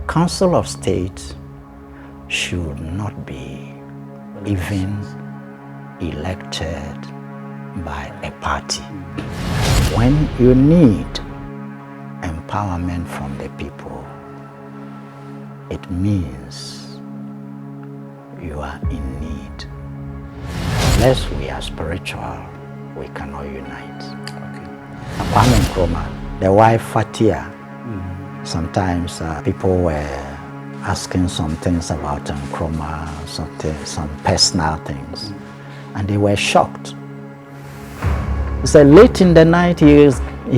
Council of State should not be even elected by a party. When you need empowerment from the people, it means you are in need. Unless we are spiritual, we cannot unite. Okay. Kwame Nkrumah, the wife Fatia, sometimes people were asking some things about Nkrumah, some personal things, and they were shocked. He said late in the night he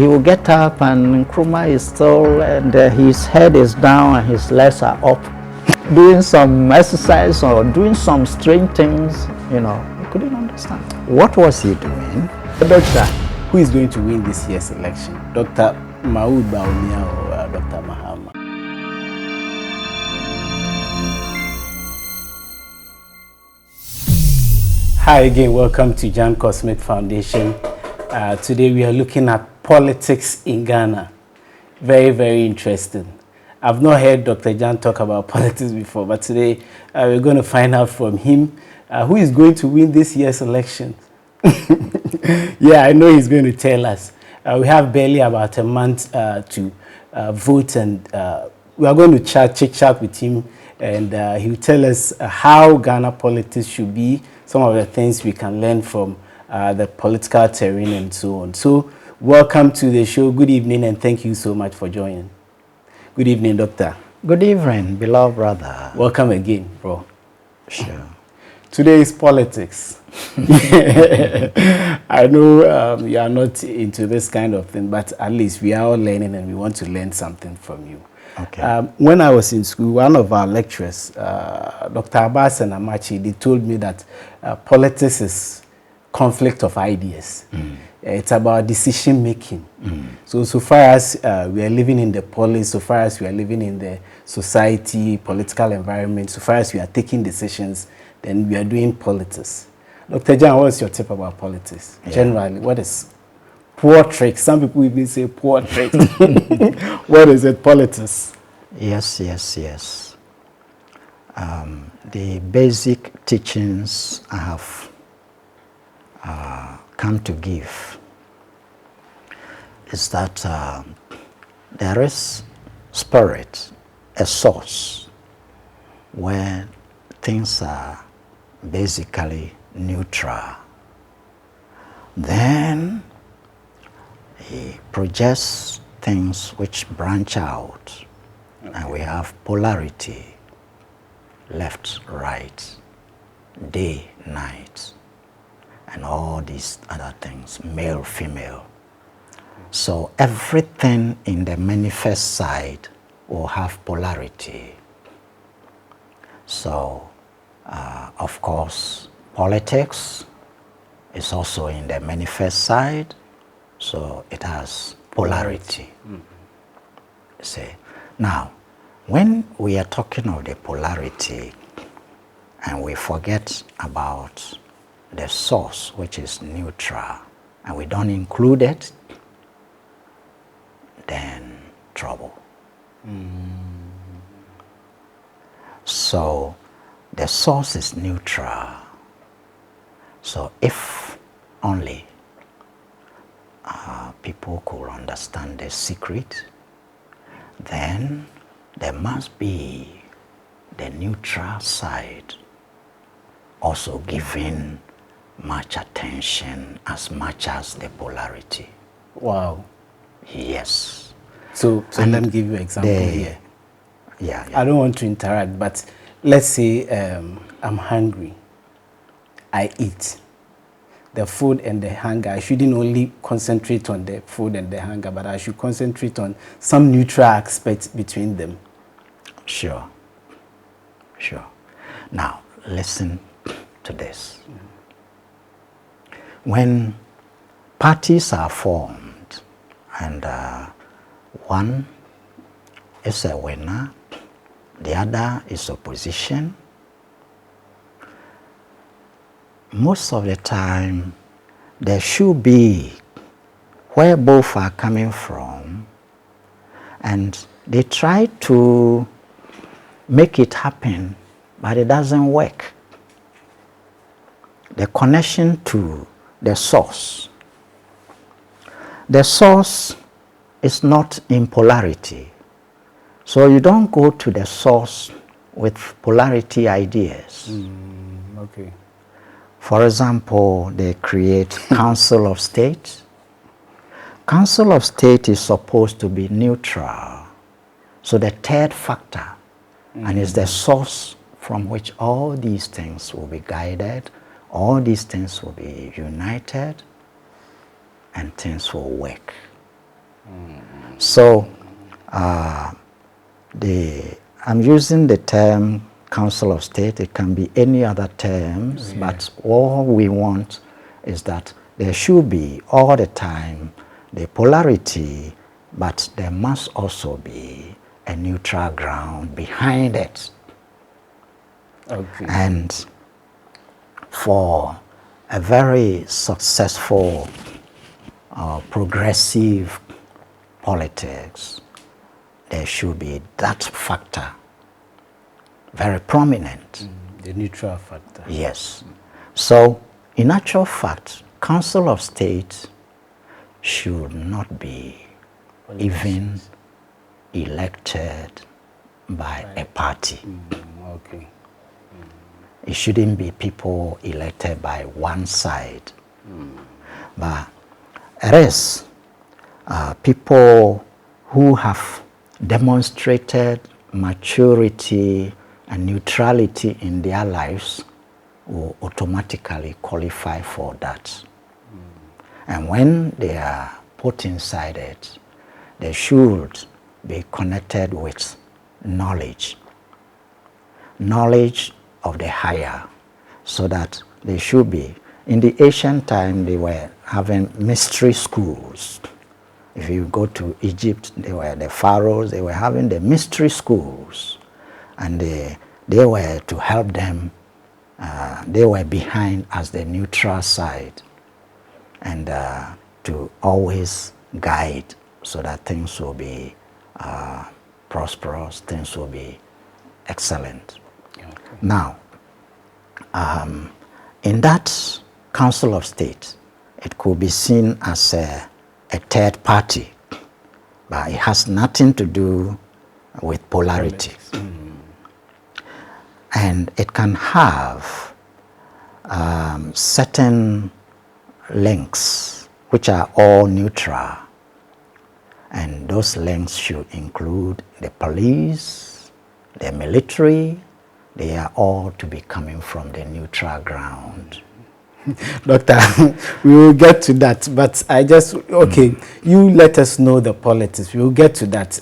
will get up and Nkrumah is still, and his head is down and his legs are up, doing some exercise or doing some strange things, you know. He couldn't understand. What was he doing? Doctor, who is going to win this year's election? Dr. Maud Bawumia or Dr. Mahama? Hi again, welcome to Jan Cosmic Foundation. Today we are looking at politics in Ghana. Very, very interesting. I've not heard Dr. Jan talk about politics before, but today we're going to find out from him who is going to win this year's election. Yeah, I know he's going to tell us. We have barely about a month to vote, and we are going to chit-chat with him, and he will tell us how Ghana politics should be, some of the things we can learn from the political terrain and so on. So, welcome to the show. Good evening, and thank you so much for joining. Good evening, Doctor. Good evening, beloved brother. Welcome again, bro. Sure. Today is politics. I know you are not into this kind of thing, but at least we are all learning and we want to learn something from you. Okay. When I was in school, one of our lecturers, Dr. Abbas and Amachi, they told me that politics is conflict of ideas. It's about decision making. So far as we are living in the polis, so far as we are living in the society, political environment, so far as we are taking decisions, then we are doing politics. Dr. Jan, what's your tip about politics? Yeah. Generally, what is poor tricks? Some people even say poor tricks. What is it, politics? Yes. The basic teachings I have come to give is that there is spirit, a source, where things are basically neutral. Then he projects things which branch out, okay. And we have polarity, left, right, day, night, and all these other things, male, female. So everything in the manifest side will have polarity. So, of course, politics is also in the manifest side, so it has polarity. See, now, when we are talking of the polarity and we forget about the source, which is neutral, and we don't include it, then trouble. So the source is neutral. So if only people could understand the secret, then there must be the neutral side also giving much attention as much as the polarity. Wow. Yes. So let me give you an example here. Yeah. I don't want to interact, but let's say I'm hungry. I eat. The food and the hunger, I shouldn't only concentrate on the food and the hunger, but I should concentrate on some neutral aspects between them. Sure. Now, listen to this. When parties are formed and one is a winner, the other is opposition, most of the time there should be where both are coming from, and they try to make it happen, but it doesn't work. The connection to the source. The source is not in polarity. So you don't go to the source with polarity ideas. Okay. For example, they create Council of State. Council of State is supposed to be neutral. So the third factor, and is the source from which all these things will be guided, all these things will be united, and things will work. So I'm using the term Council of State. It can be any other terms, but all we want is that there should be all the time the polarity, but there must also be a neutral ground behind it. Okay. And for a very successful progressive politics, there should be that factor very prominent. The neutral factor. Yes. So, in actual fact, Council of State should not be even elected by a party. Okay. It shouldn't be people elected by one side. But it is people who have demonstrated maturity and neutrality in their lives will automatically qualify for that. And when they are put inside it, they should be connected with knowledge. Knowledge of the higher, so that they should be. In the ancient time, they were having mystery schools. If you go to Egypt, they were the pharaohs, they were having the mystery schools. And they were to help them, they were behind as the neutral side, and to always guide so that things will be prosperous, things will be excellent. Okay. Now, in that Council of State, it could be seen as a third party, but it has nothing to do with polarity. And it can have certain links which are all neutral, and those links should include the police, the military. They are all to be coming from the neutral ground. Doctor, we will get to that, but I just, you let us know the politics. We will get to that.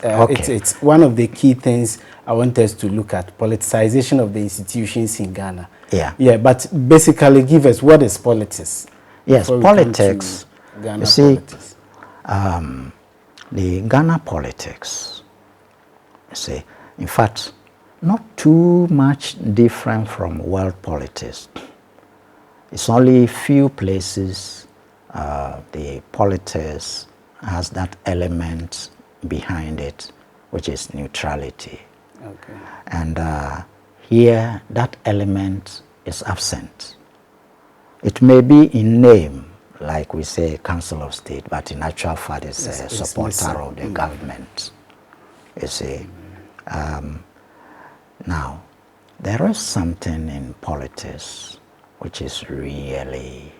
It's one of the key things I want us to look at, politicization of the institutions in Ghana. Yeah, but basically give us, what is politics? Yes, politics, you see, politics. The Ghana politics, you see, in fact, not too much different from world politics. It's only few places the politics has that element behind it, which is neutrality. Okay. And here, that element is absent. It may be in name, like we say Council of State, but in actual fact it's a supporter of the government. You see. Now, there is something in politics which is really,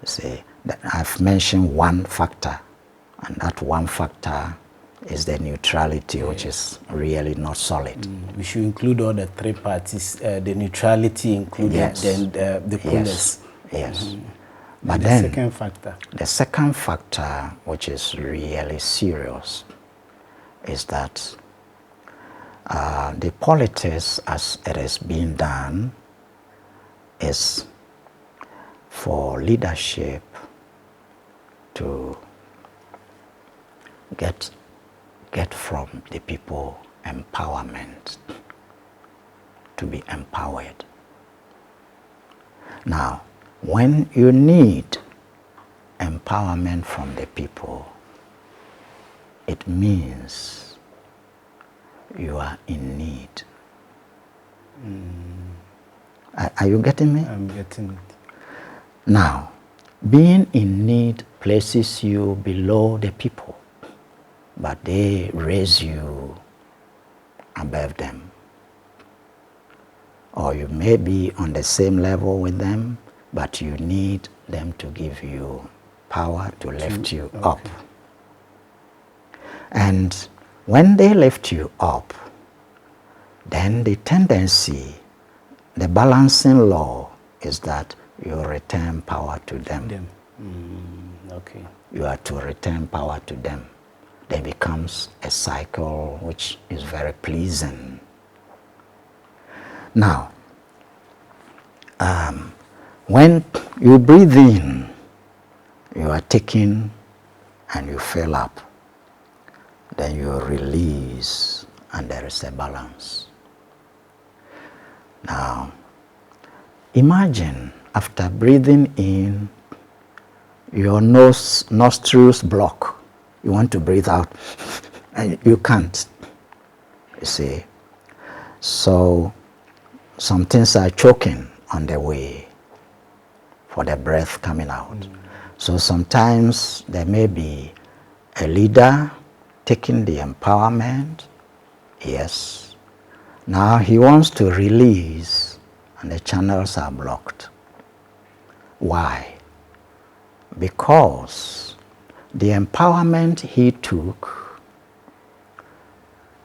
you see, that I've mentioned one factor, and that one factor is the neutrality, which is really not solid. We should include all the three parties, the neutrality included, then the pullers. Yes. But and then, the second factor? The second factor, which is really serious, is that the politics as it is being done is for leadership to get from the people empowerment, to be empowered. Now, when you need empowerment from the people, it means you are in need. Are you getting me? I'm getting it. Now, being in need places you below the people, but they raise you above them. Or you may be on the same level with them, but you need them to give you power to lift you up. And when they lift you up, then the tendency, the balancing law is that you return power to them. Okay. You are to return power to them. There becomes a cycle which is very pleasing. Now, when you breathe in, you are taking and you fill up. Then you release and there is a balance. Now, imagine after breathing in, your nostrils block. You want to breathe out and you can't. You see? So, some things are choking on the way for the breath coming out. So sometimes there may be a leader taking the empowerment. Yes. Now he wants to release and the channels are blocked. Why? Because the empowerment he took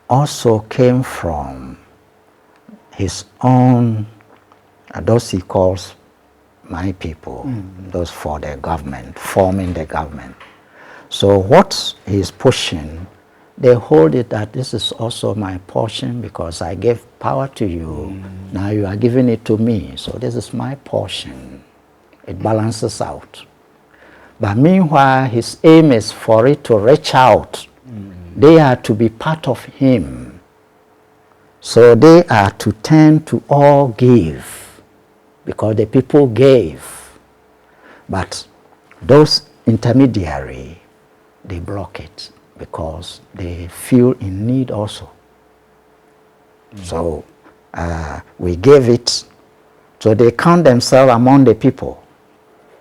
also came from his own, those he calls my people, those for the government, forming the government. So what he's pushing, they hold it that this is also my portion because I gave power to you. Now you are giving it to me, so this is my portion. It balances out. But meanwhile, his aim is for it to reach out. They are to be part of him. So they are to tend to all give, because the people gave. But those intermediary, they block it because they feel in need also. So we gave it, so they count themselves among the people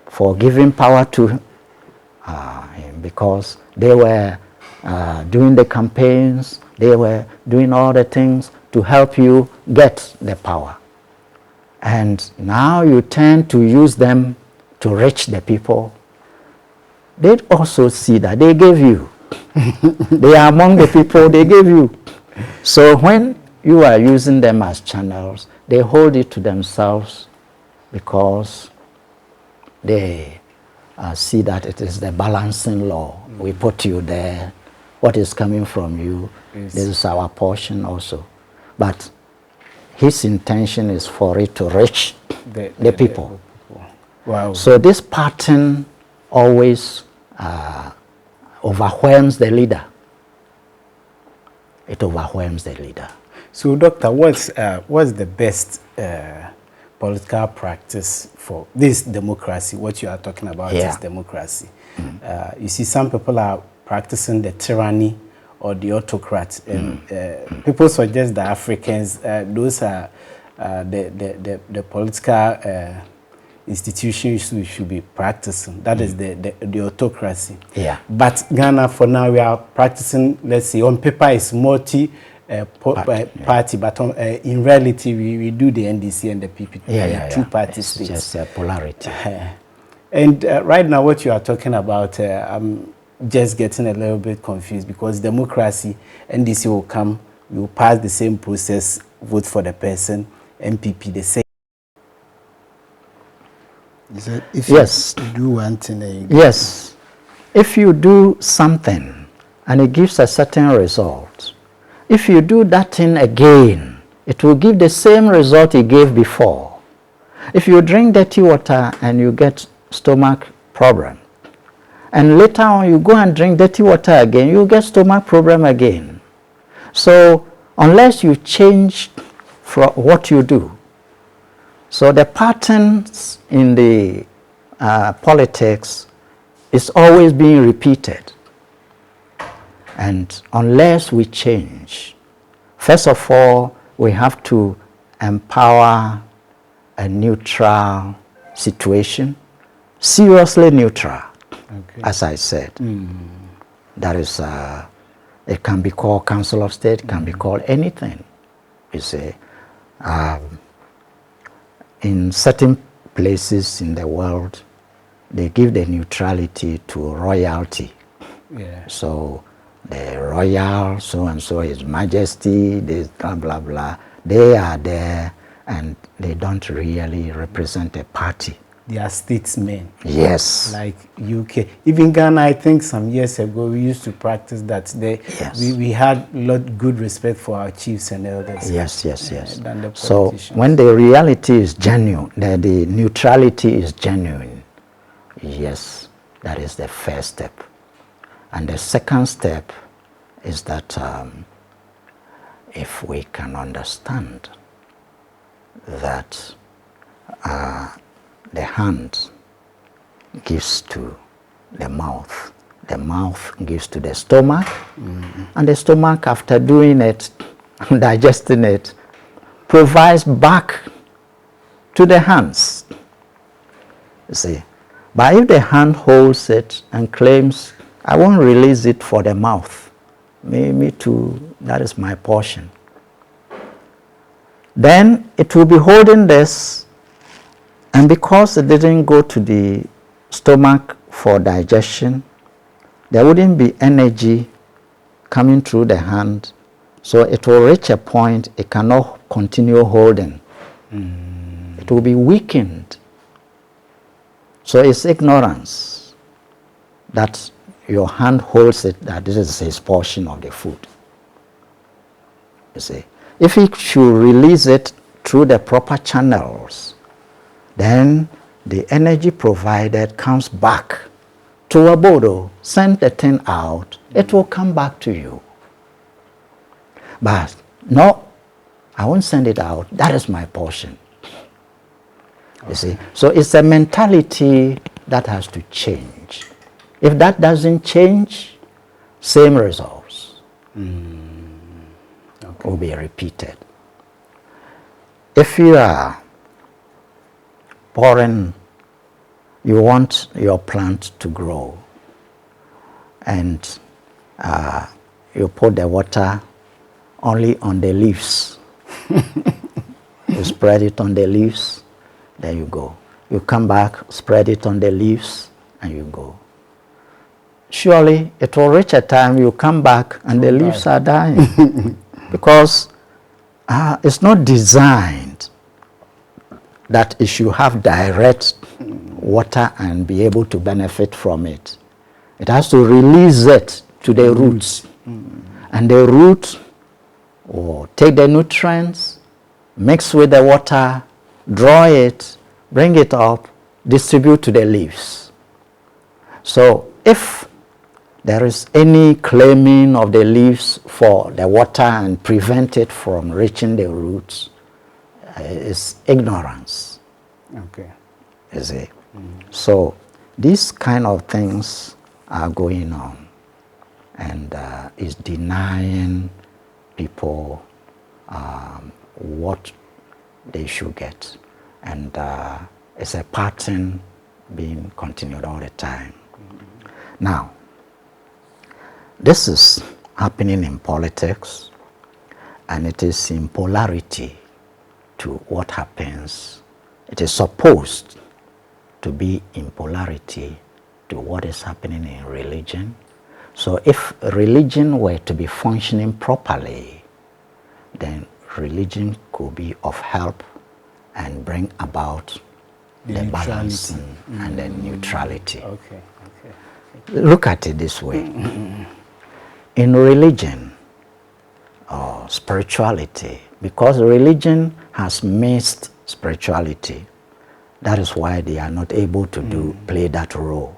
for giving power to him, because they were doing the campaigns, they were doing all the things to help you get the power. And now you tend to use them to reach the people. They also see that they gave you. They are among the people, they gave you. So when you are using them as channels, they hold it to themselves because they see that it is the balancing law. We put you there. What is coming from you, this is our portion also. But his intention is for it to reach the people. Wow. So this pattern always overwhelms the leader. It overwhelms the leader. So, Doctor, what's the best political practice for this democracy? What you are talking about is democracy. You see, some people are practicing the tyranny or the autocrat. People suggest that Africans, those are the political institutions we should be practicing. That is the autocracy. Yeah. But Ghana, for now, we are practicing, let's say, on paper it's party, but in reality, we do the NDC and the PPP, two-party states. It's just polarity. And right now, what you are talking about, I'm just getting a little bit confused, because democracy, NDC will come, we will pass the same process, vote for the person, MPP the same. Is that if you do one thing, yes, if you do something and it gives a certain result, if you do that thing again, it will give the same result it gave before. If you drink dirty water and you get stomach problem, and later on you go and drink dirty water again, you get stomach problem again. So unless you change from what you do, so the patterns in the politics is always being repeated. And unless we change First of all, we have to empower a neutral situation, seriously neutral, as I said. That is, it can be called Council of State, it can be called anything. You see, in certain places in the world, they give the neutrality to royalty. Yeah. So the royal, so and so, His Majesty, this blah blah blah, they are there and they don't really represent a party. They are statesmen. Yes. Like UK. Even Ghana, I think some years ago, we used to practice that. Yes. We had a lot good respect for our chiefs and elders. Yes, yes, yes. Than the So politicians. when the reality is genuine, the neutrality is genuine, yes, that is the first step. And the second step is that if we can understand that the hand gives to the mouth gives to the stomach, and the stomach, after doing it, digesting it, provides back to the hands. You see, but if the hand holds it and claims, I won't release it for the mouth, me too, that is my portion, then it will be holding this, and because it didn't go to the stomach for digestion, there wouldn't be energy coming through the hand, so it will reach a point it cannot continue holding. It will be weakened. So it's ignorance that your hand holds it, that this is his portion of the food. You see, if he should release it through the proper channels, then the energy provided comes back to a bottle. Send the thing out, it will come back to you. But no, I won't send it out, that is my portion. You see, so it's a mentality that has to change. If that doesn't change, same results will be repeated. If you are pouring, you want your plant to grow, and you put the water only on the leaves. You spread it on the leaves, there you go. You come back, spread it on the leaves, and you go. Surely it will reach a time you come back and the leaves are dying. Because it's not designed that it should have direct water and be able to benefit from it. It has to release it to the roots. And the root will take the nutrients, mix with the water, draw it, bring it up, distribute to the leaves. So if there is any claiming of the leaves for the water and prevent it from reaching the roots, it's ignorance. Okay. You see? So these kind of things are going on, and is denying people what they should get, and it's a pattern being continued all the time. Now, this is happening in politics, and it is in polarity to what happens. It is supposed to be in polarity to what is happening in religion. So if religion were to be functioning properly, then religion could be of help and bring about the balancing and the neutrality. Okay. Look at it this way. In religion or spirituality, because religion has missed spirituality, that is why they are not able to play that role.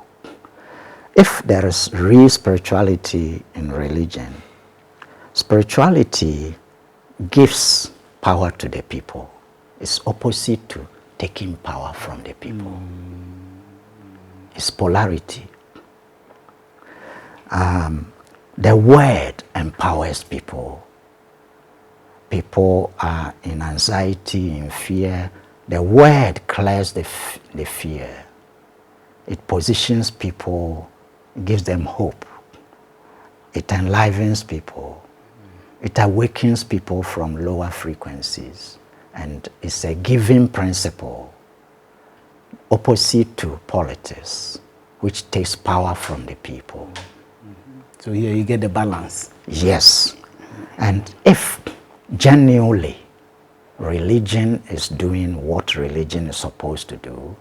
If there is real spirituality in religion, spirituality gives power to the people. It's opposite to taking power from the people. It's polarity. The word empowers people. people are in anxiety, in fear, the word clears the fear. It positions people, gives them hope. It enlivens people. It awakens people from lower frequencies. And it's a giving principle, opposite to politics, which takes power from the people. So here you get the balance. Yes. And if genuinely religion is doing what religion is supposed to do,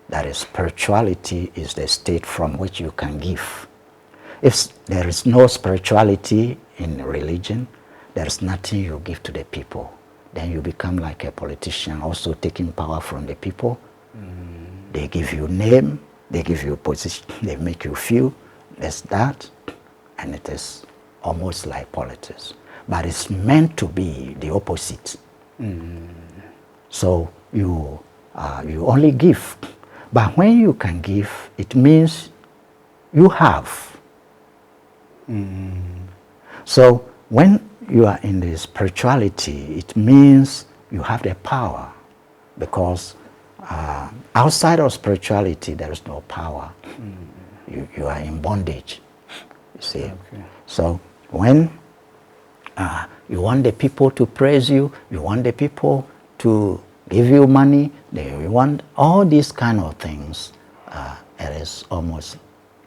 that is, spirituality is the state from which you can give. If there is no spirituality in religion, there is nothing you give to the people. Then you become like a politician, also taking power from the people. They give you name, they give you position, they make you feel there's that, and it is almost like politics. But it's meant to be the opposite. So you only give. But when you can give, it means you have. So when you are in the spirituality, it means you have the power, because outside of spirituality there is no power. You are in bondage, you see. Okay. So when you want the people to praise you, you want the people to give you money, you want all these kind of things, it is almost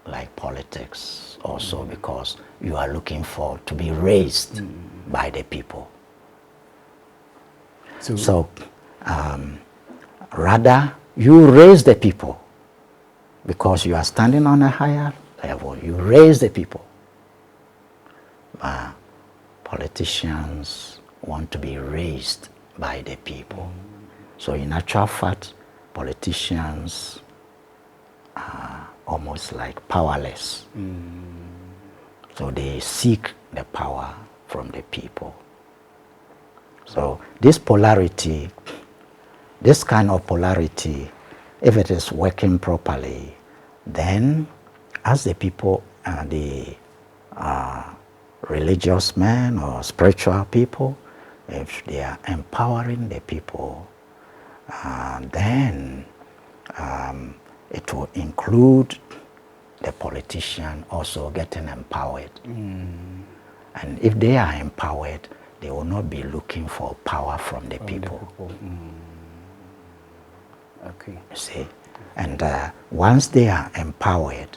like politics also, because you are looking for to be raised by the people. So rather you raise the people, because you are standing on a higher level. You raise the people. Politicians want to be raised by the people. So in actual fact, politicians are almost like powerless. So they seek the power from the people. So this polarity, this kind of polarity, if it is working properly, then as the people, the religious men or spiritual people, if they are empowering the people, then it will include the politician also getting empowered. And if they are empowered, they will not be looking for power from the people. Okay. You see? And once they are empowered,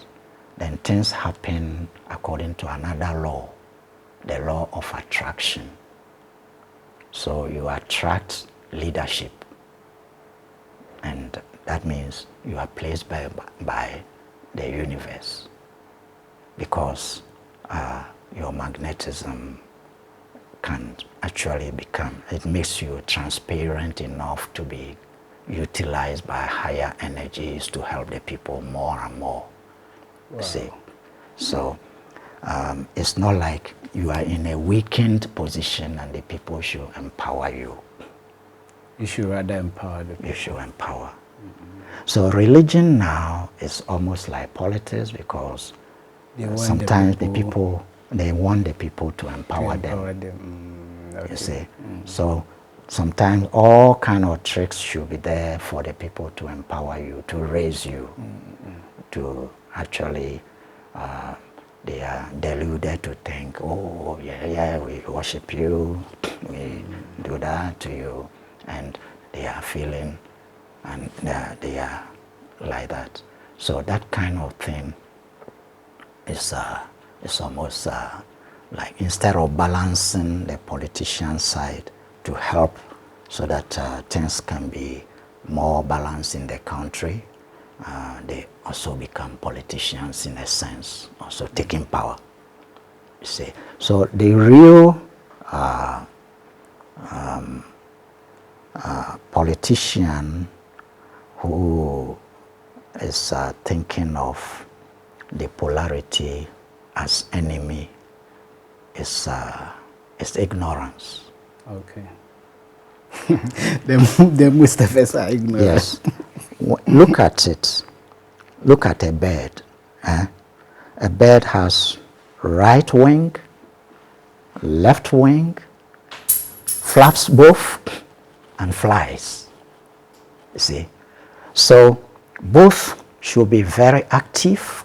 then things happen according to another law, the law of attraction. So you attract leadership, and that means you are placed by the universe, because your magnetism can actually become, it makes you transparent enough to be utilized by higher energies to help the people more and more. Wow. See? So it's not like you are in a weakened position and the people should empower you. You should rather empower the people. You should empower. So religion now is almost like politics, because sometimes the people, they want the people to empower them. Okay. You see? So sometimes all kind of tricks should be there for the people to empower you, to raise you, to actually, they are deluded to think, oh, yeah, we worship you, we do that to you, and they are feeling, and they are like that. So that kind of thing is almost like, instead of balancing the politician side to help so that things can be more balanced in the country, they also become politicians in a sense, also taking power, you see. So the real politician who is thinking of the polarity as enemy is ignorance. Okay. the most of us are ignorant. Yes. Look at it. Look at a bird. A bird has right wing, left wing, flaps both and flies. You see? So both should be very active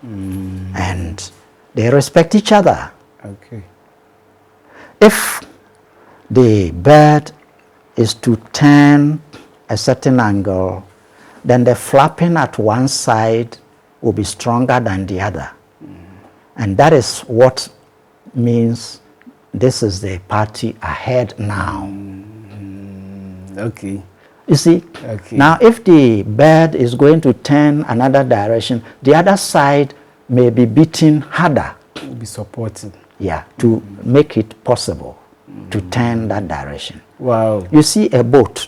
and they respect each other. Okay. If the bird is to turn a certain angle, then the flapping at one side will be stronger than the other. And that is what means this is the party ahead now. Okay. You see, Okay. now if the bird is going to turn another direction, the other side may be beating harder. Will be supported. Yeah, to make it possible to turn that direction. Wow. You see a boat.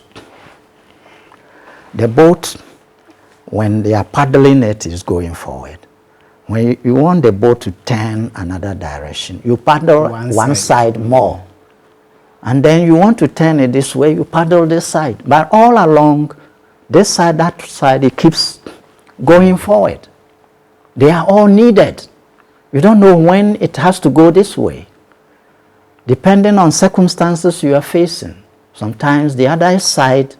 The boat, when they are paddling it, is going forward. When you want the boat to turn another direction, you paddle one side more. And then you want to turn it this way, you paddle this side. But all along, this side, that side, it keeps going forward. They are all needed. You don't know when it has to go this way. Depending on circumstances you are facing. Sometimes the other side,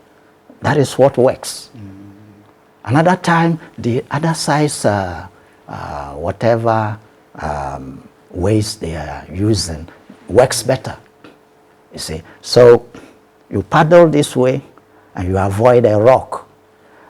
that is what works. Another time, the other side's whatever ways they are using works better. You see, so you paddle this way and you avoid a rock.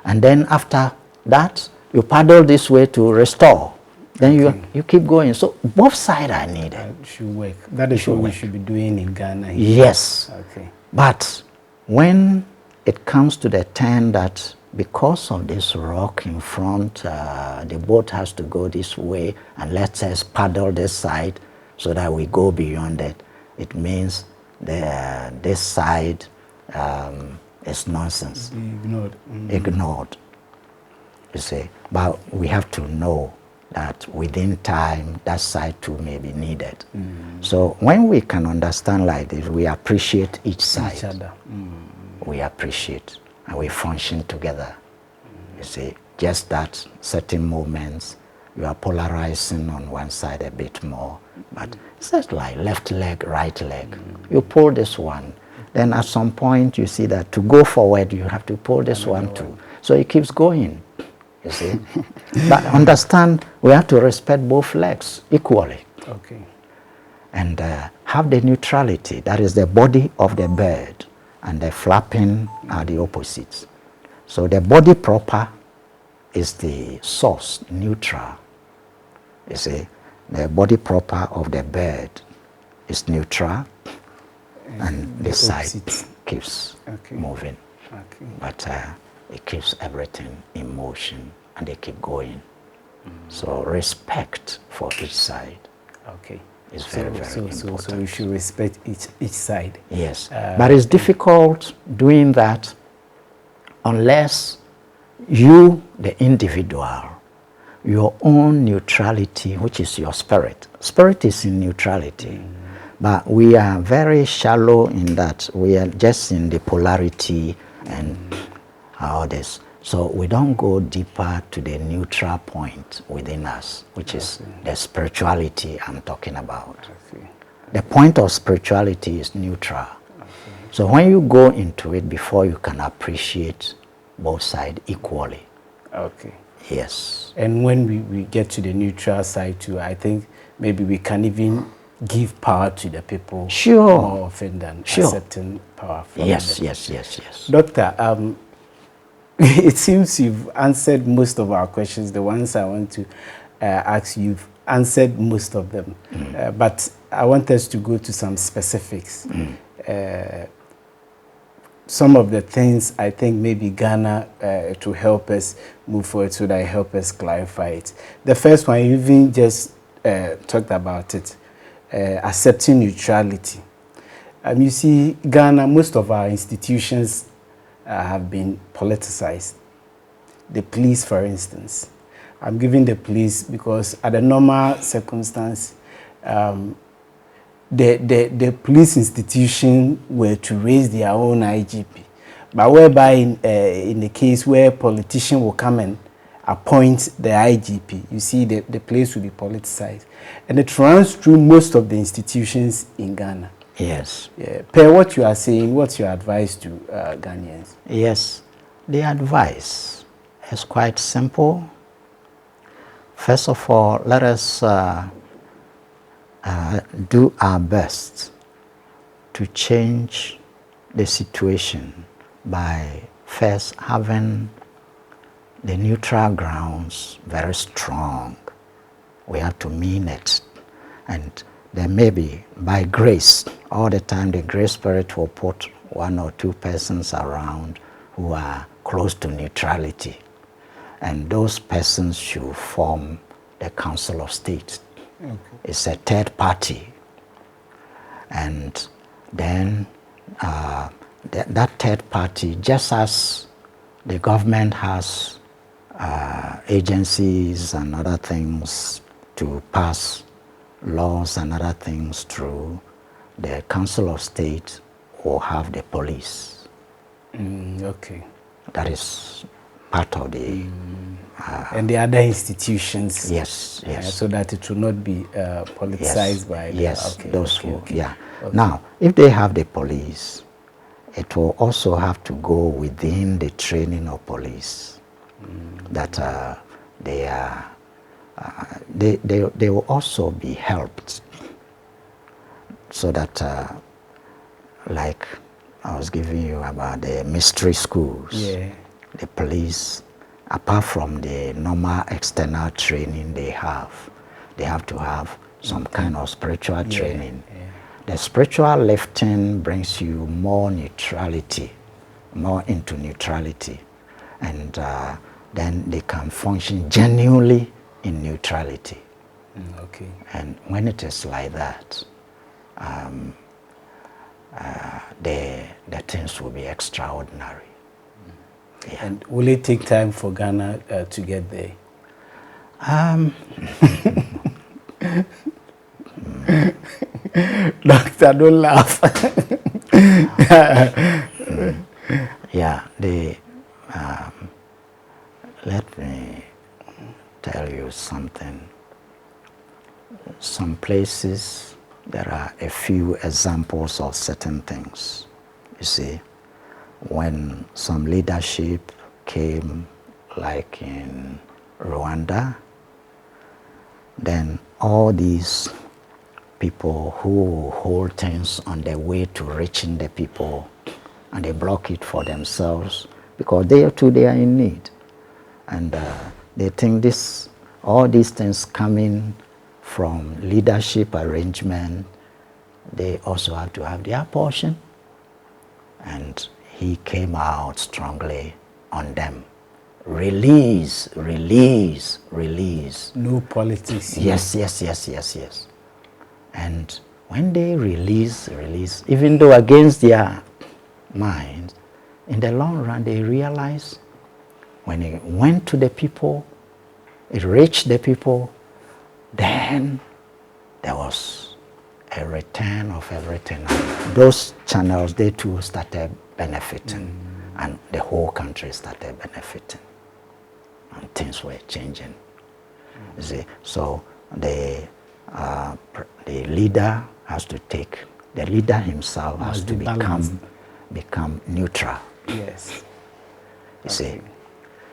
And then after that, you paddle this way to restore. Then you keep going. So both sides are needed. That should work. That is what we should be doing in Ghana. Yes. Okay. But when it comes to the turn that because of this rock in front, the boat has to go this way and let us paddle this side so that we go beyond it, it means this side is nonsense. Ignored. Ignored. You see, but we have to know that within time that side too may be needed. So when we can understand like this, we appreciate each side. Each other. We appreciate and we function together. You see, just that certain moments you are polarizing on one side a bit more, but it's just like left leg, right leg. You pull this one, then at some point you see that to go forward you have to pull this one too. So it keeps going. You see, but understand we have to respect both legs equally. Okay. And have the neutrality, that is the body of the bird, and the flapping are the opposites. So the body proper is the source, neutral. You see, the body proper of the bird is neutral, and the side keeps moving. Okay. But it keeps everything in motion and they keep going. So respect for each side. Okay. Is very important. So we should respect each side. Yes. But it's difficult doing that unless you, the individual, your own neutrality, which is your spirit. Spirit is in neutrality. But we are very shallow in that. We are just in the polarity and all this. So we don't go deeper to the neutral point within us, which is the spirituality I'm talking about. The point of spirituality is neutral. So when you go into it before you can appreciate both sides equally. Okay. Yes. And when we get to the neutral side too, I think maybe we can even give power to the people more often than accepting power from them. Yes. Doctor, it seems you've answered most of our questions. The ones I want to ask, you've answered most of them. But I want us to go to some specifics. Some of the things I think maybe Ghana to help us move forward so that it help us clarify it. The first one, you even just talked about it, accepting neutrality. You see, Ghana, most of our institutions have been politicized. The police, for instance. I'm giving the police because at a normal circumstance, the police institution were to raise their own IGP. But whereby in the case where a politician will come and appoint the IGP, you see the place will be politicized. And it runs through most of the institutions in Ghana. Yes. Yeah. Per what you are saying, what's your advice to Ghanaians? Yes. The advice is quite simple. First of all, let us do our best to change the situation by first having the neutral grounds very strong. We have to mean it. And then maybe by grace, all the time the Great Spirit will put one or two persons around who are close to neutrality. And those persons should form the Council of State. Okay. It's a third party. And then that third party, just as the government has agencies and other things to pass laws and other things through, the Council of State will have the police. Okay. That is part of the... and the other institutions. Yes, yes. So that it will not be politicized by... Yes, okay, those okay, who... okay. Yeah. Okay. Now, if they have the police, it will also have to go within the training of police. That they are... they will also be helped so that, like I was giving you about the mystery schools, the police, apart from the normal external training they have to have some kind of spiritual training. The spiritual lifting brings you more neutrality, more into neutrality, and then they can function genuinely in neutrality. Okay. And when it is like that, the things will be extraordinary. Yeah. And will it take time for Ghana to get there? Doctor, don't laugh. Yeah, let me tell you something. Some places, there are a few examples of certain things. You see, when some leadership came, like in Rwanda, then all these people who hold things on their way to reaching the people, and they block it for themselves because they too they are in need, and they think all these things coming from leadership arrangement, they also have to have their portion. And he came out strongly on them. Release, release, release. No politics. Yes. And when they release, even though against their minds, in the long run they realize when it went to the people, it reached the people, then there was a return of everything. And those channels, they too started benefiting, and the whole country started benefiting, and things were changing. You see, so the leader has to take, the leader himself has to become neutral. Yes. You see,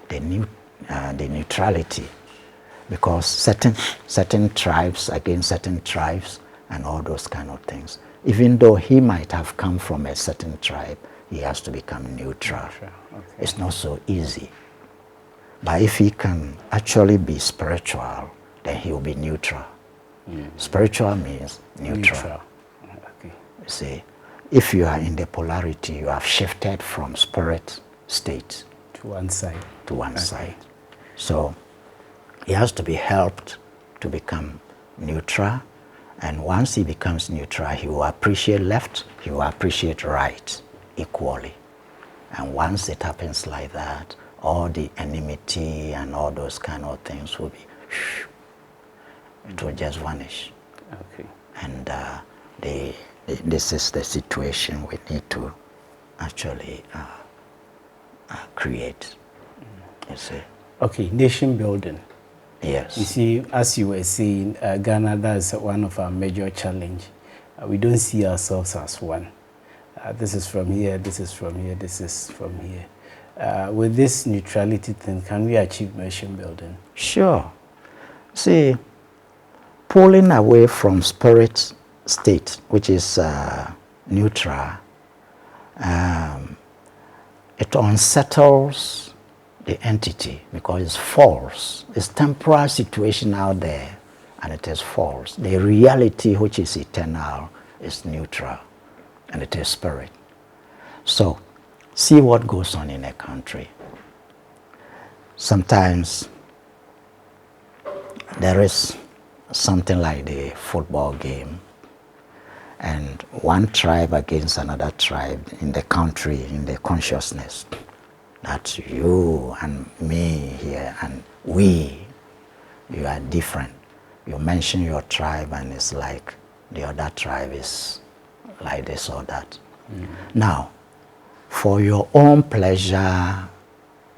the neutrality, because certain tribes against certain tribes and all those kind of things. Even though he might have come from a certain tribe, he has to become neutral. Okay. It's not so easy. But if he can actually be spiritual, then he will be neutral. Spiritual means neutral. Okay. You see, if you are in the polarity, you have shifted from spirit state to one side. To one side. So he has to be helped to become neutral, and once he becomes neutral, he will appreciate left, he will appreciate right equally. And once it happens like that, all the enmity and all those kind of things will be, it will just vanish. Okay. And this is the situation we need to actually create. You see. Okay, nation building. Yes. You see, as you were saying, Ghana, that's one of our major challenge. we don't see ourselves as one. This is from here, this is from here, this is from here. With this neutrality thing, can we achieve nation building? Sure. See, pulling away from spirit state, which is neutral, it unsettles the entity because it's false. It's temporal situation out there, and it is false. The reality, which is eternal, is neutral, and it is spirit. So, see what goes on in a country. Sometimes there is something like the football game, and one tribe against another tribe in the country, in the consciousness, that you and me here and we, you are different. You mention your tribe and it's like the other tribe is like this or that. Now, for your own pleasure,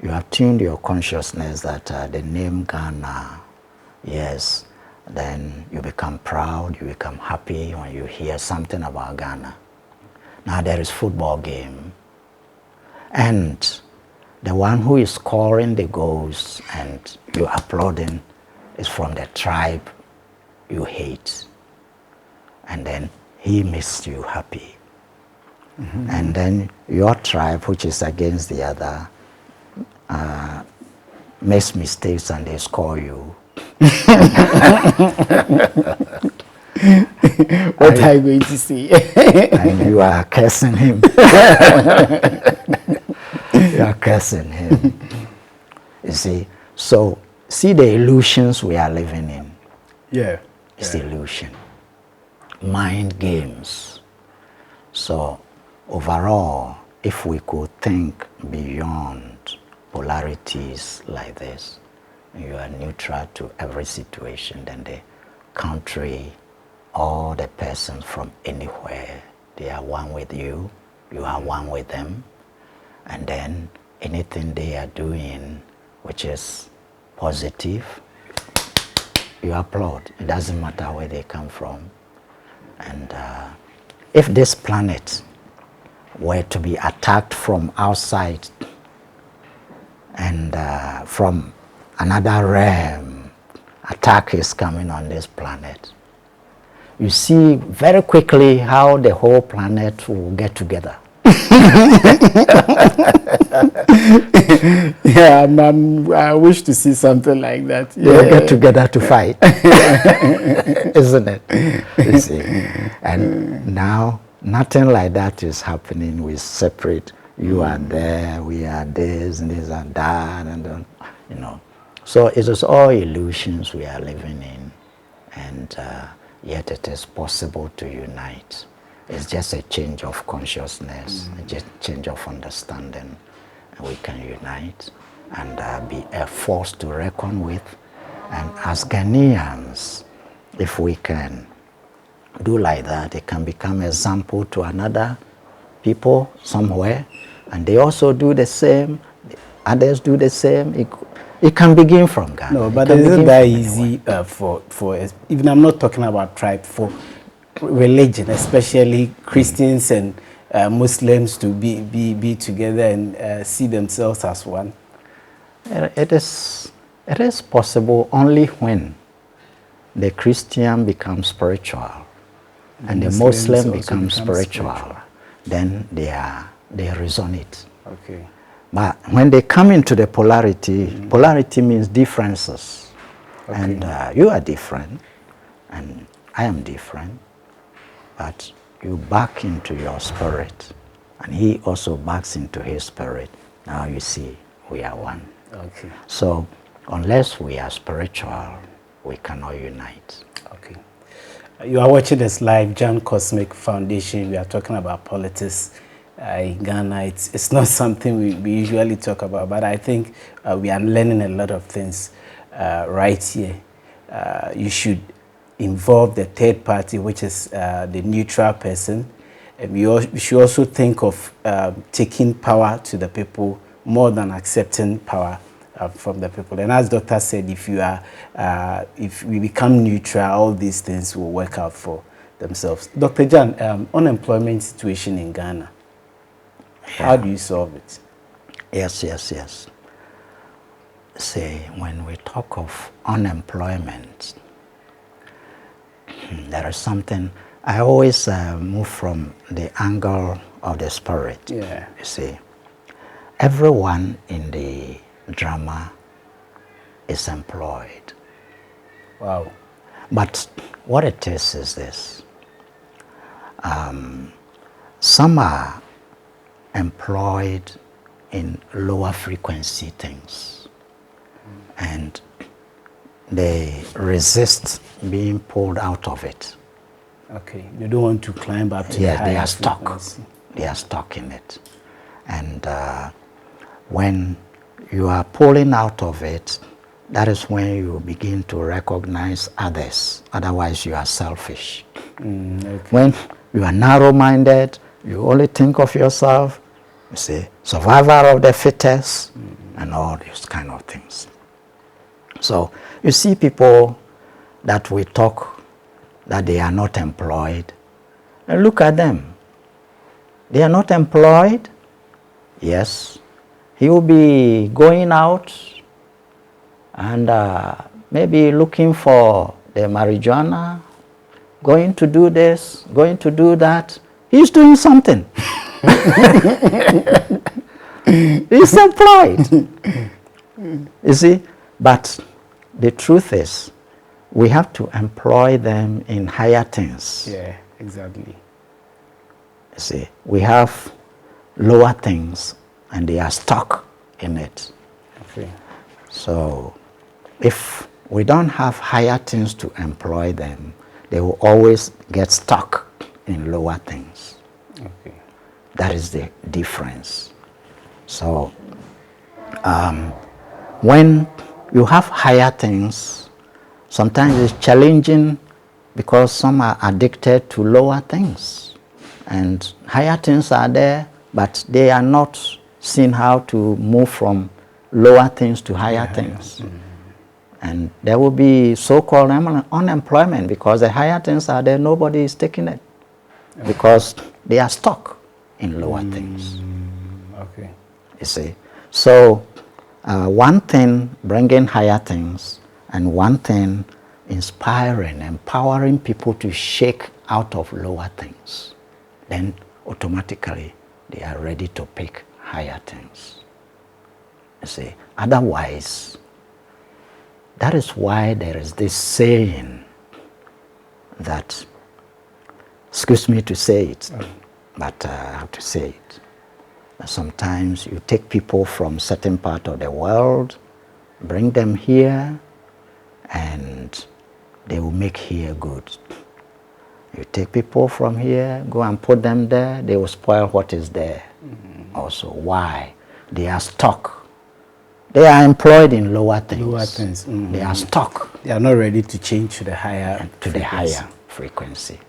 you have tuned your consciousness that the name Ghana, yes, then you become proud, you become happy when you hear something about Ghana. Now there is football game, and the one who is scoring the goals and you're applauding is from the tribe you hate, and then he makes you happy. And then your tribe, which is against the other, makes mistakes and they score you. What are you going to say? And you are cursing him. You are cursing him. You see? So, see the illusions we are living in. Yeah. It's illusion. Mind games. So, overall, if we could think beyond polarities like this, you are neutral to every situation, then the country, all the persons from anywhere, they are one with you, you are one with them, and then anything they are doing which is positive, you applaud. It doesn't matter where they come from. And if this planet were to be attacked from outside and from another realm, attack is coming on this planet, you see very quickly how the whole planet will get together. Yeah, I wish to see something like that. They'll get together to fight. Isn't it? You see? And now nothing like that is happening. We separate. You are there, we are this, and this and that, and you know. So it is all illusions we are living in, and yet it is possible to unite. It's just a change of consciousness, a just change of understanding, and we can unite and be a force to reckon with. And as Ghanaians, if we can do like that, it can become an example to another people somewhere, and they also do the same, others do the same. It can begin from Ghana. No, but it isn't that easy for even I'm not talking about tribe, for religion, especially Christians and Muslims to be together and see themselves as one. It is possible only when the Christian becomes spiritual and the Muslim becomes spiritual. Then they resonate. Okay. But when they come into the polarity, polarity means differences. Okay. And you are different, and I am different, but you back into your spirit, and he also backs into his spirit. Now you see, we are one. Okay. So, unless we are spiritual, we cannot unite. Okay. You are watching this live, Jan Cosmic Foundation. We are talking about politics in Ghana. It's not something we usually talk about, but I think we are learning a lot of things right here. You should involve the third party, which is the neutral person. We should also think of taking power to the people more than accepting power from the people. And as Doctor said, if we become neutral, all these things will work out for themselves. Dr. Jan, unemployment situation in Ghana, how do you solve it? Yes. See, when we talk of unemployment, there is something, I always move from the angle of the spirit. Yeah. You see, everyone in the drama is employed. Wow. But what it is this. Some are employed in lower frequency things, and they resist being pulled out of it. Okay, they don't want to climb up to the Yes, higher they are stuck. frequency. They are stuck in it. And when you are pulling out of it, that is when you begin to recognize others. Otherwise, you are selfish. Okay. When you are narrow-minded, you only think of yourself, you see, survivor of the fittest, and all these kind of things. So you see people that we talk that they are not employed, and look at them. They are not employed. Yes, he will be going out and maybe looking for the marijuana, going to do this, going to do that. He's doing something. He's employed. You see, but the truth is, we have to employ them in higher things. Yeah, exactly. You see, we have lower things and they are stuck in it. Okay. So if we don't have higher things to employ them, they will always get stuck in lower things. Okay. That is the difference. So when you have higher things, sometimes it's challenging because some are addicted to lower things. And higher things are there, but they are not seeing how to move from lower things to higher things. And there will be so-called unemployment because the higher things are there, nobody is taking it because they are stuck in lower things. Okay. You see, so one thing bringing higher things, and one thing inspiring, empowering people to shake out of lower things. Then automatically they are ready to pick higher things. You see, otherwise, that is why there is this saying that, excuse me to say it, but I have to say it. Sometimes you take people from certain part of the world, bring them here, and they will make here good. You take people from here, go and put them there, they will spoil what is there. Also, why? They are stuck. They are employed in lower things. Lower things. They are stuck. They are not ready to change to the higher frequency.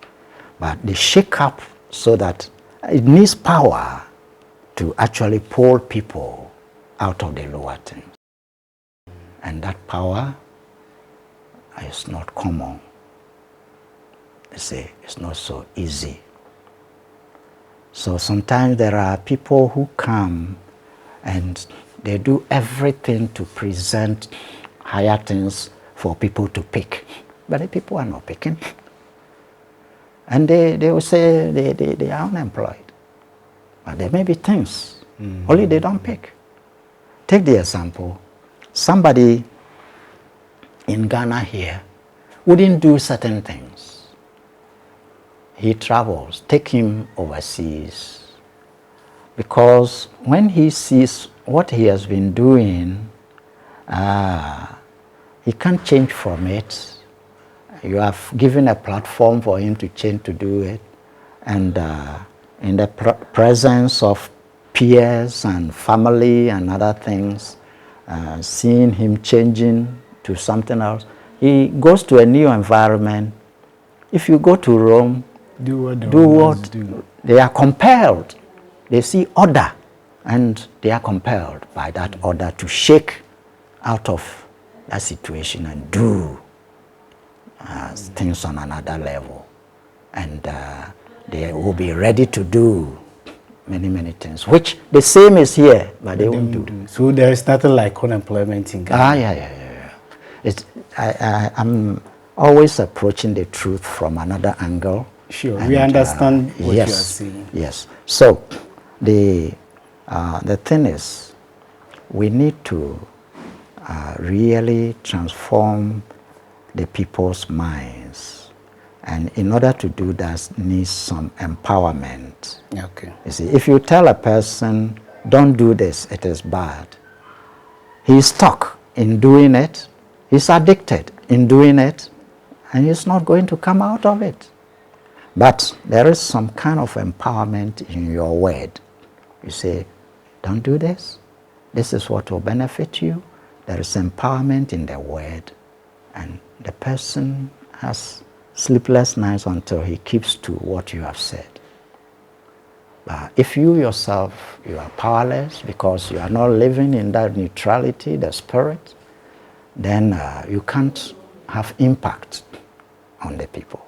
But they shake up so that it needs power to actually pull people out of the lower things. And that power is not common. They say it's not so easy. So sometimes there are people who come and they do everything to present higher things for people to pick. But the people are not picking. And they will say they are unemployed. But there may be things, only they don't pick. Take the example, somebody in Ghana here wouldn't do certain things. He travels, take him overseas. Because when he sees what he has been doing, he can't change from it. You have given a platform for him to change to do it. And in the presence of peers and family and other things, seeing him changing to something else, he goes to a new environment. If you go to Rome, do what they are compelled. They see order, and they are compelled by that order to shake out of that situation and do things on another level. and they will be ready to do many things, which the same is here, but they won't do. So there is nothing like unemployment in Ghana. Yeah. I'm always approaching the truth from another angle. Sure, we understand what you are saying. Yes. So the thing is, we need to really transform the people's minds, and in order to do that, needs some empowerment. Okay. You see, if you tell a person, "Don't do this; it is bad," he's stuck in doing it. He's addicted in doing it, and he's not going to come out of it. But there is some kind of empowerment in your word. You say, "Don't do this. This is what will benefit you." There is empowerment in the word, and the person has sleepless nights until he keeps to what you have said. But if you yourself, you are powerless because you are not living in that neutrality, the spirit, then you can't have impact on the people.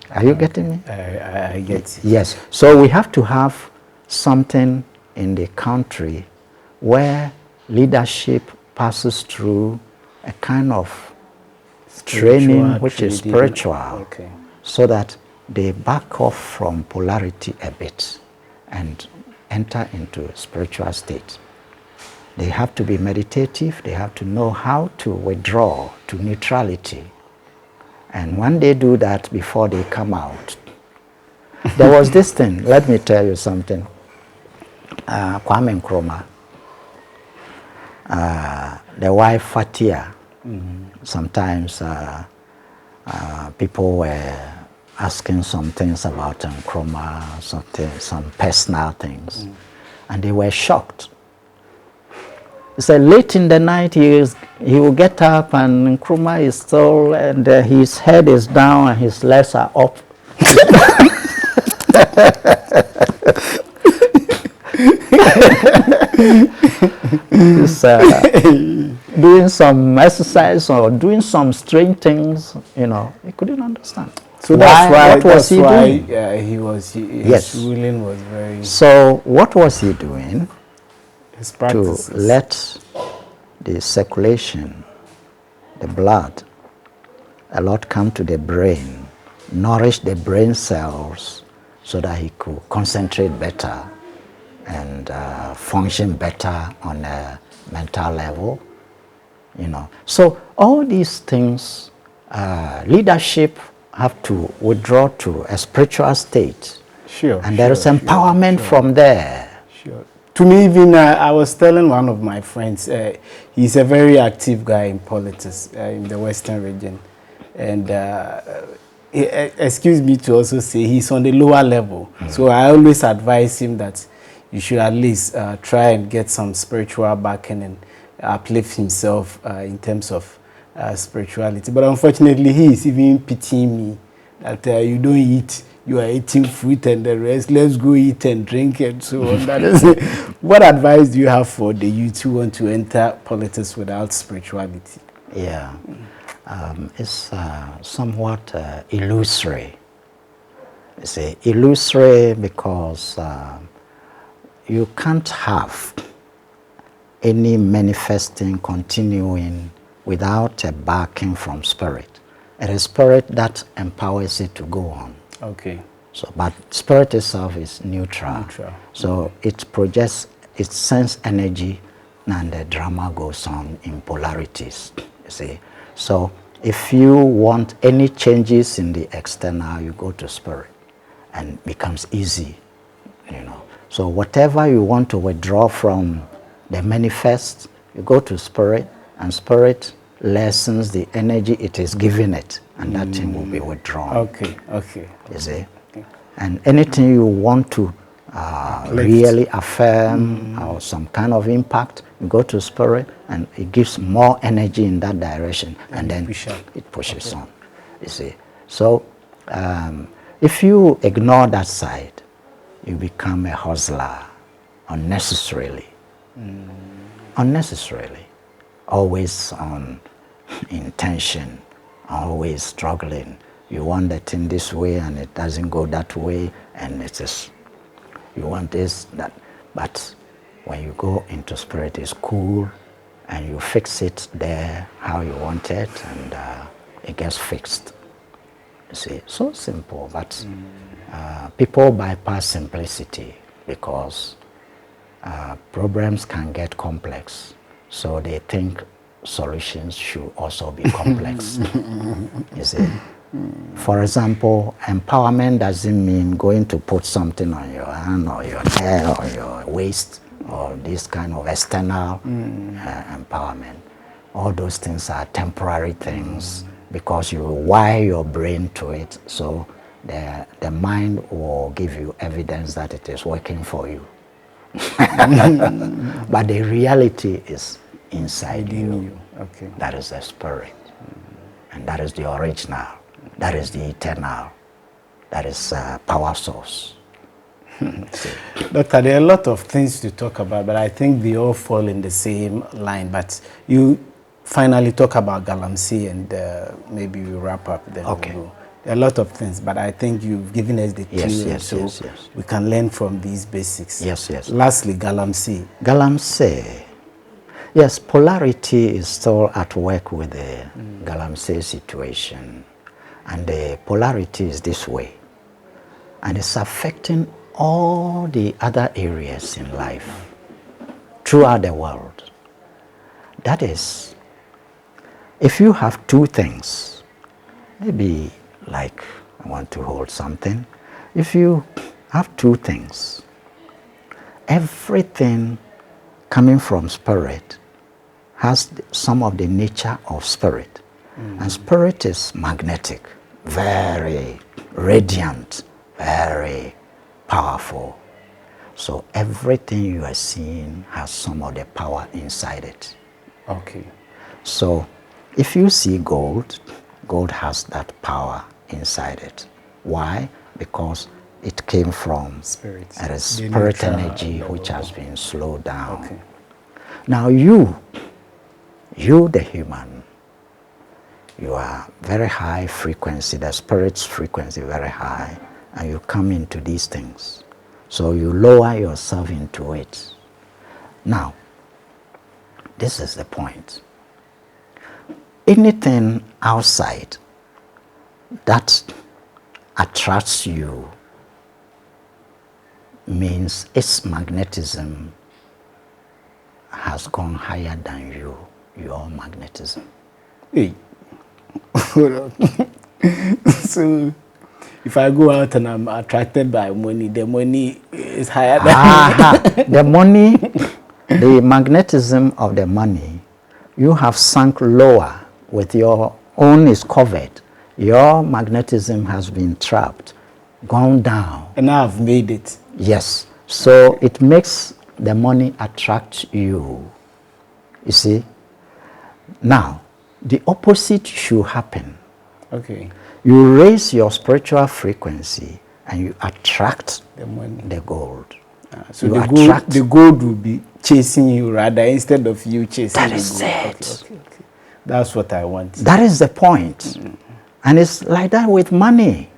Are you getting me? I get it. Yes. So we have to have something in the country where leadership passes through a kind of training which is spiritual, okay, so that they back off from polarity a bit and enter into a spiritual state. They have to be meditative. They have to know how to withdraw to neutrality. And when they do that, before they come out, there was this thing. Let me tell you something. Kwame Nkrumah, the wife Fatia, sometimes people were asking some things about Nkrumah, some personal things, and they were shocked. He said late in the night he will get up and Nkrumah is still, and his head is down and his legs are up. He's doing some exercise or doing some strange things, you know. He couldn't understand. So that's why. What was he doing? His ruling was very. So what was he doing? His practices. To let the circulation, the blood, a lot come to the brain, nourish the brain cells, so that he could concentrate better and function better on a mental level, you know. So all these things, leadership have to withdraw to a spiritual state. Sure. And there is empowerment from there. Sure. To me, even I was telling one of my friends, he's a very active guy in politics in the Western region. And excuse me to also say he's on the lower level. So I always advise him that you should at least try and get some spiritual backing and uplift himself in terms of spirituality. But unfortunately, he is even pitying me that you don't eat. You are eating fruit and the rest. Let's go eat and drink and so on. That is it. What advice do you have for the youth who want to enter politics without spirituality? Yeah, it's somewhat illusory. It's illusory because you can't have any manifesting continuing without a backing from spirit. It is spirit that empowers it to go on. Okay. So, but spirit itself is neutral. So it projects, it sends energy, and the drama goes on in polarities. You see. So if you want any changes in the external, you go to spirit, and it becomes easy. You know. So whatever you want to withdraw from the manifest, you go to spirit, and spirit lessens the energy it is giving it, and that thing will be withdrawn. Okay. You see? Okay. And anything you want to really affirm or some kind of impact, you go to spirit, and it gives more energy in that direction, and then it pushes on. You see? So if you ignore that side, you become a hustler unnecessarily. Unnecessarily. Always on intention, always struggling. You want the thing this way and it doesn't go that way, and it is, you want this, that. But when you go into spirit, it's cool, and you fix it there how you want it, and it gets fixed. You see, so simple, but people bypass simplicity because problems can get complex, so they think solutions should also be complex. You see, for example, empowerment doesn't mean going to put something on your hand or your hair or your waist or this kind of external empowerment. All those things are temporary things because you wire your brain to it, so the mind will give you evidence that it is working for you. But the reality is inside you. Okay. That is the spirit. And that is the original. That is the eternal. That is power source. Doctor, there are a lot of things to talk about, but I think they all fall in the same line. But you finally talk about Galamsey, and maybe we wrap up then. Okay. We'll go. There are a lot of things, but I think you've given us the clue, so we can learn from these basics. Yes, yes. Lastly, Galamsey. Galamsey. Yes, polarity is still at work with the Galamsey situation. And the polarity is this way. And it's affecting all the other areas in life throughout the world. That is, if you have two things, maybe like I want to hold something. If you have two things, everything coming from spirit has some of the nature of spirit. And spirit is magnetic, very radiant, very powerful. So everything you are seeing has some of the power inside it. Okay. So if you see gold, gold has that power inside it. Why? Because it came from Spirit. It is spirit energy which has been slowed down. Okay. Now you the human, you are very high frequency, the spirit's frequency very high, and you come into these things. So you lower yourself into it. Now, this is the point. Anything outside that attracts you means its magnetism has gone higher than you, your magnetism. Hey. Hold on. So, if I go out and I'm attracted by money, the money is higher than the money, the magnetism of the money, you have sunk lower with your own is covered. Your magnetism has been trapped, gone down. And now I've made it. Yes. So it makes the money attract you. You see? Now, the opposite should happen. Okay. You raise your spiritual frequency and you attract The money. the gold. So you the gold will be chasing you rather instead of you chasing That the is gold. it. Okay. That's what I want. That is the point. And it's like that with money.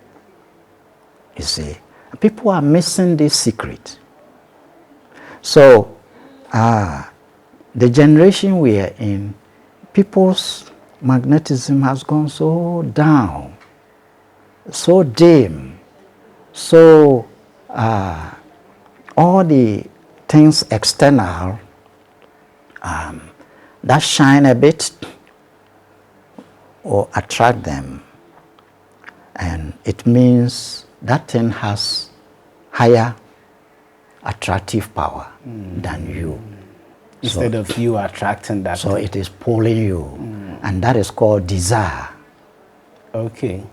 You see, people are missing this secret. So, the generation we are in, people's magnetism has gone so down, so dim, so all the things external that shine a bit or attract them. And it means that thing has higher attractive power than you. Instead of you attracting that. So it is pulling you. And that is called desire. Okay.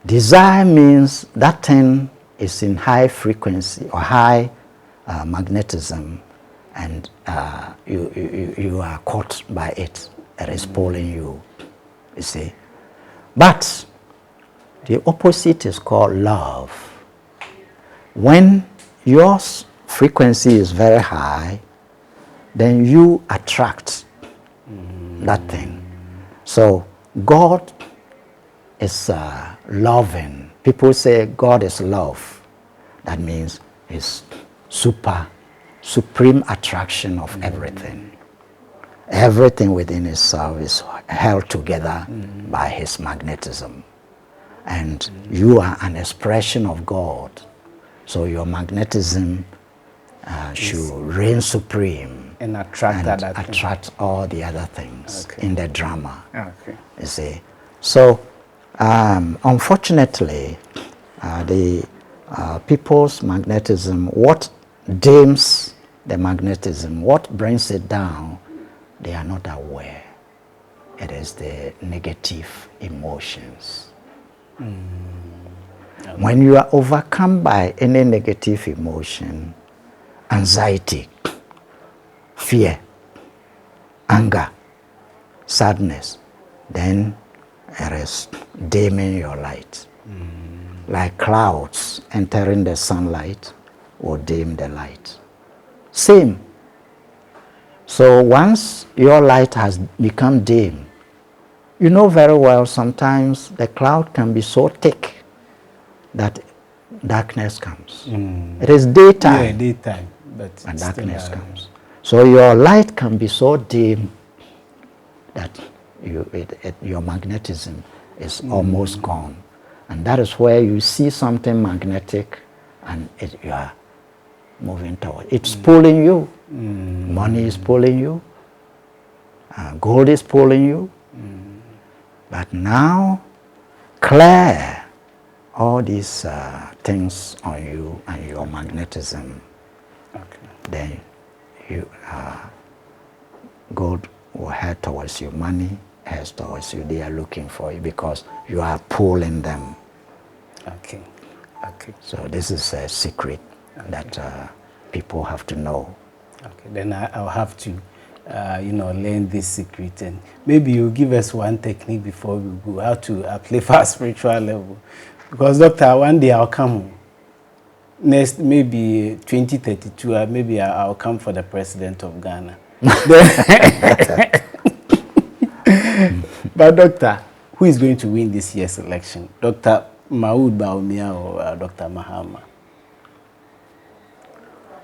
Desire means that thing is in high frequency or high magnetism, and you are caught by it. It is pulling you, you see. But the opposite is called love. When your frequency is very high, then you attract that thing. So God is loving. People say God is love. That means it's supreme attraction of everything. Everything within itself is held together by his magnetism. And you are an expression of God. So your magnetism should reign supreme and attract all the other things in the drama. Okay. You see. So unfortunately, the people's magnetism, what dims the magnetism, what brings it down, they are not aware. It is the negative emotions. When you are overcome by any negative emotion, anxiety, fear, anger, sadness, then it is dimming your light. Like clouds entering the sunlight will dim the light. Same. So once your light has become dim, you know very well sometimes the cloud can be so thick that darkness comes. It is daytime. Yeah, daytime, but and darkness comes. So your light can be so dim that your magnetism is almost gone. And that is where you see something magnetic and you are moving toward. It's pulling you. Money is pulling you. Gold is pulling you. But now, clear all these things on you and your magnetism. Then gold will head towards you. Money heads towards you. They are looking for you because you are pulling them. Okay. So this is a secret that people have to know. Okay, then I'll have to, learn this secret, and maybe you give us one technique before we go, how to apply for a spiritual level. Because doctor, one day I'll come. Next, maybe 2032, maybe I'll come for the president of Ghana. But doctor, who is going to win this year's election? Dr. Maud Baumia or Dr. Mahama?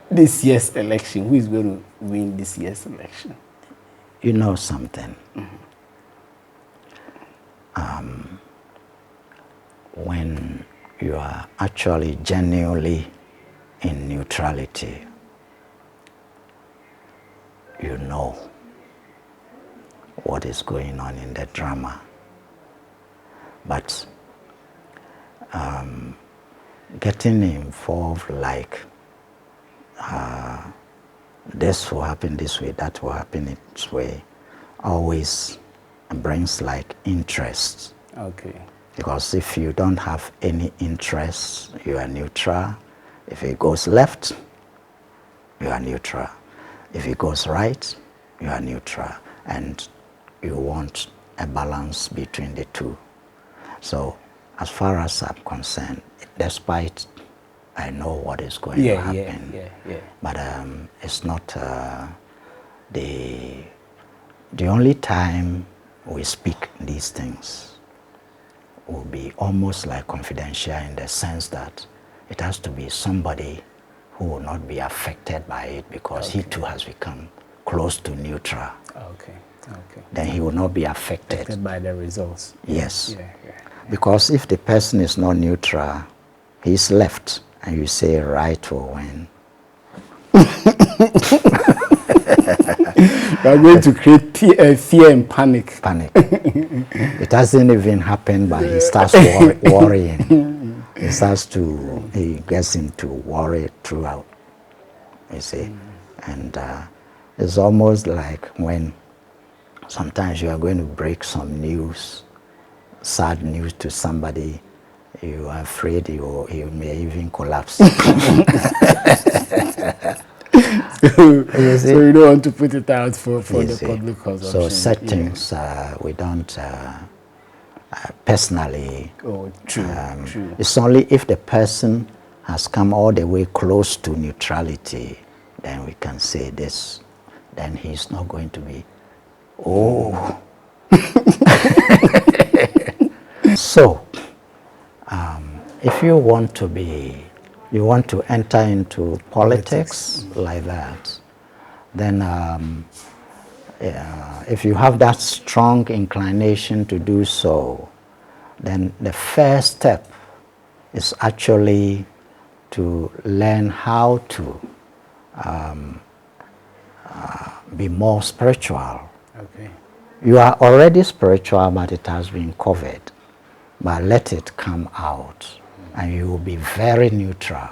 This year's election, who is going to win this year's election? You know something. When you are actually genuinely in neutrality, you know what is going on in the drama. But getting involved like this will happen this way, that will happen this way, always brings like interest. Okay. Because if you don't have any interest, you are neutral. If it goes left, you are neutral. If it goes right, you are neutral. And you want a balance between the two. So as far as I'm concerned, despite I know what is going to happen, but it's not the only time we speak these things will be almost like confidential in the sense that it has to be somebody who will not be affected by it because he too has become close to neutral. Then he will not be affected by the results. Yes. Because if the person is not neutral, he's left, and you say right will win. You are going to create fear and panic. It hasn't even happened, but he starts worrying. He gets into worry throughout, you see. And it's almost like when sometimes you are going to break some news, sad news to somebody, you are afraid you may even collapse. So you don't want to put it out for the public consumption. So settings we don't personally. True. It's only if the person has come all the way close to neutrality, then we can say this. Then he's not going to be, So, if you want to enter into politics like that, then if you have that strong inclination to do so, then the first step is actually to learn how to be more spiritual. Okay. You are already spiritual, but it has been covered. But let it come out, and you will be very neutral.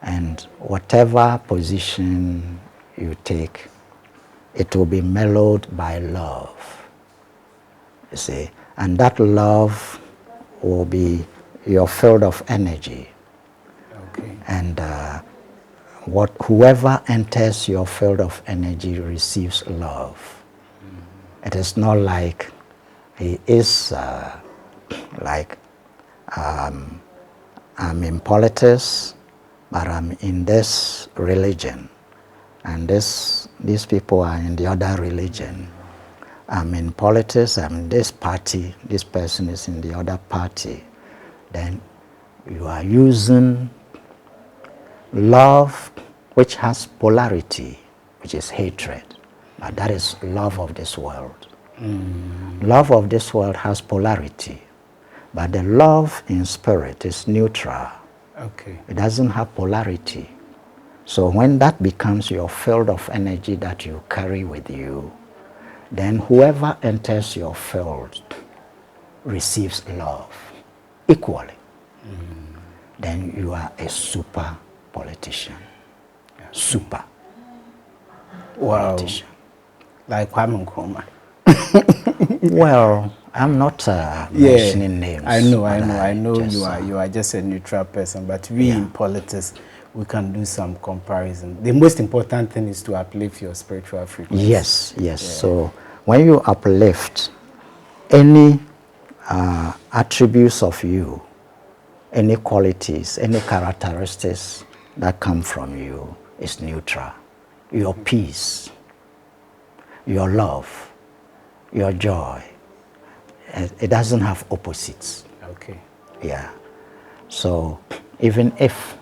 And whatever position you take, it will be mellowed by love. You see, and that love will be your field of energy. Okay. And whoever enters your field of energy receives love. It is not like he is like I'm in politics, but I'm in this religion, and these people are in the other religion. I'm in politics, I'm in this party, this person is in the other party. Then you are using love, which has polarity, which is hatred. But that is love of this world. Love of this world has polarity. But the love in spirit is neutral. Okay. It doesn't have polarity. So when that becomes your field of energy that you carry with you, then whoever enters your field receives love equally. Then you are a super politician. Super politician. Like Kwame Nkrumah. Well, I'm not mentioning names. I know you are just a neutral person, but we in politics, we can do some comparison. The most important thing is to uplift your spiritual frequency. Yes. Yeah. So when you uplift any attributes of you, any qualities, any characteristics that come from you, is neutral. Your peace, your love, your joy, it doesn't have opposites. Okay. Yeah. So even if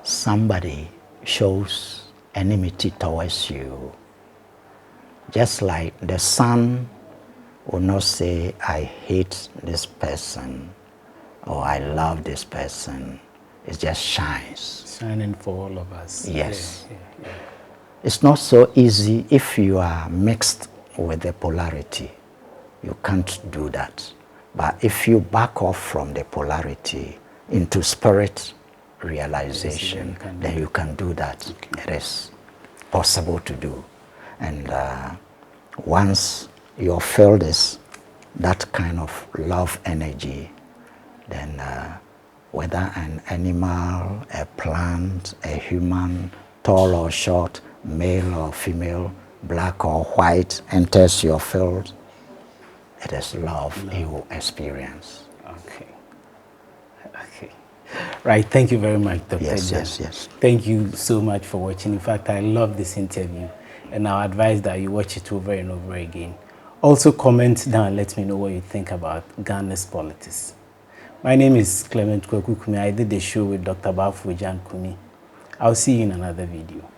somebody shows enmity towards you, just like the sun will not say, I hate this person or I love this person. It just shines. Shining for all of us. Yes. Yeah. It's not so easy if you are mixed with the polarity. You can't do that. But if you back off from the polarity into spirit realization, then you can do that. Okay. It is possible to do. And once your field is that kind of love energy, then whether an animal, a plant, a human, tall or short, male or female, black or white, enters your field, it is love you will experience. Okay. Okay. Right. Thank you very much, Dr. Jan. Yes. Thank you so much for watching. In fact, I love this interview, and I'll advise that you watch it over and over again. Also, comment down and let me know what you think about Ghana's politics. My name is Clement Kwekukumi. I did the show with Dr. Baffour Jan. I'll see you in another video.